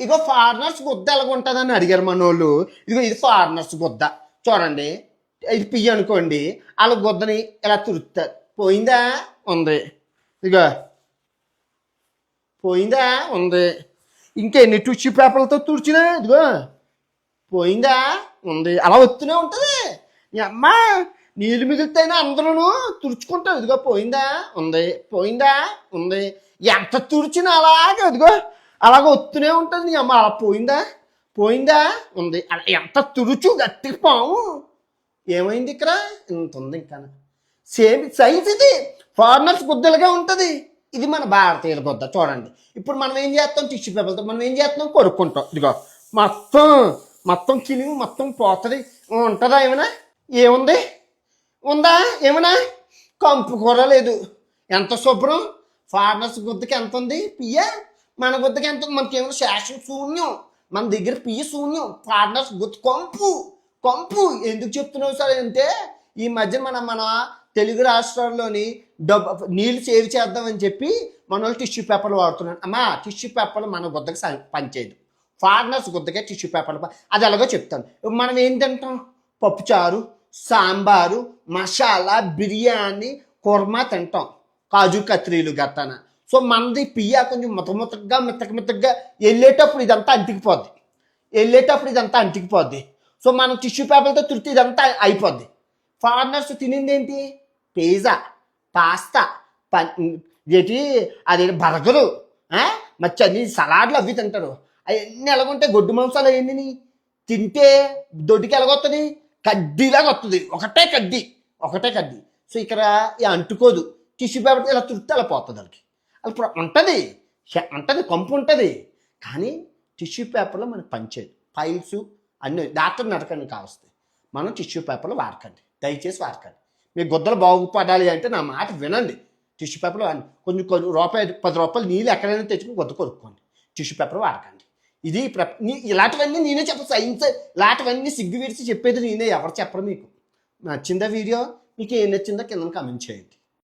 ఇగో foreigners గుద్ద ఎలాగుంటుందని అడిగారు మన వాళ్ళు. ఇదిగో ఇది ఫారినర్స్ గుద్ద చూడండి. ఇది పియ్యి అనుకోండి, వాళ్ళ గుద్దని ఇలా తురుస్తారు. పోయిందా? ఉంది. ఇదిగో పోయిందా? ఉంది. ఇంకెన్ని టిష్యూ పేపర్లతో తుడిచినా ఇదిగో పోయిందా? ఉంది. అలా వస్తూనే ఉంటుంది. ఈ అమ్మ నీళ్ళు మిగిలితేనే అందరూ తుడుచుకుంటారు. ఇదిగో పోయిందా? ఉంది. పోయిందా? ఉంది. ఎంత తుడిచినా అలాగే ఇదిగో అలాగ వస్తూనే ఉంటుంది. నీ అమ్మ అలా పోయిందా? పోయిందా? ఉంది. అలా ఎంత తుడుచు గట్టిగా పాము. ఏమైంది ఇక్కడ? ఇంత ఉంది. ఇంకా సేమ్ సైజ్ ఇది. ఫారినర్స్ గుద్దలుగా ఉంటుంది. ఇది మన భారతీయుల గుద్ద చూడండి. ఇప్పుడు మనం ఏం చేస్తాం? టిష్యూ పేపర్తో మనం ఏం చేస్తున్నాం? కొరుక్కుంటాం. ఇదిగో మొత్తం మొత్తం కిలిమి మొత్తం పోతుంది. ఉంటుందా ఏమైనా? ఏముంది? ఉందా ఏమైనా? కంపు కూర లేదు. ఎంత శుభ్రం. ఫారినర్స్ గుద్దకి ఎంత ఉంది పియ్య, మన గుద్దకి ఎంత ఉంది? మనకేమైనా శాసనం శూన్యం, మన దగ్గర పియ్య శూన్యం. ఫారినర్స్ గుద్ద కంపు కంపు. ఎందుకు చెప్తున్నావు సార్ అంటే ఈ మధ్య మన తెలుగు రాష్ట్రాల్లోని నీళ్ళు సేవ్ చేద్దామని చెప్పి మన వాళ్ళు టిష్యూ పేపర్లు వాడుతున్నాడు. అమ్మా టిష్యూ పేపర్లు మన గుద్దకి పనిచేయదు, ఫారినర్స్ గుద్దకే టిష్యూ పేపర్లు. అది ఎలాగో చెప్తాను. మనం ఏం తింటాం? పప్పుచారు, సాంబారు, మసాలా, బిర్యానీ, కుర్మా తింటాం, కాజు కత్రీలు గట్టాన. సో మనది పియ్య కొంచెం ముతముతగా మిత్తగా వెళ్ళేటప్పుడు ఇదంతా అంటికిపోద్ది. సో మనం టిష్యూ పేపర్తో తుడితే ఇదంతా అయిపోద్ది. ఫారినర్స్ తినింది ఏంటి? పిజ్జా, పాస్తా, ఏంటి అది బర్గరు, మచ్చి అన్ని సలాడ్లు అవి తింటారు. అవన్నీ ఎలాగుంటాయి? గొడ్డు మాంసాలు అవన్నీ తింటే దొడ్డికి ఎలాగొస్తుంది? కడ్డీలాగా వస్తుంది. ఒకటే కడ్డీ. సో ఇక్కడ అంటుకోదు. టిష్యూ పేపర్ ఇలా తుడితే అలా పోతుంది. వాళ్ళకి అలా ఉంటుంది కంపు ఉంటుంది. కానీ టిష్యూ పేపర్లో మనకు పనిచేయదు. ఫైల్స్ అన్నీ డాక్టర్ నడకండి కావస్తాయి. మనం టిష్యూ పేపర్లు వాడకండి, దయచేసి వాడకండి. మీ గుద్దలు బాగుపడాలి అంటే నా మాట వినండి. టిష్యూ పేపర్లు కొంచెం రూపాయి 10 రూపాయలు నీళ్ళు ఎక్కడైనా తెచ్చుకుని గుద్ద కొనుక్కోండి. టిష్యూ పేపర్ వాడకండి. ఇది ఇలాంటివన్నీ నేనే చెప్పను. సైన్స్ ఇలాంటివన్నీ సిగ్గు విడిచి చెప్పేది నేనే, ఎవరు చెప్పరు మీకు. నచ్చిందా వీడియో? మీకు ఏం నచ్చిందో కింద కామెంట్ చేయండి.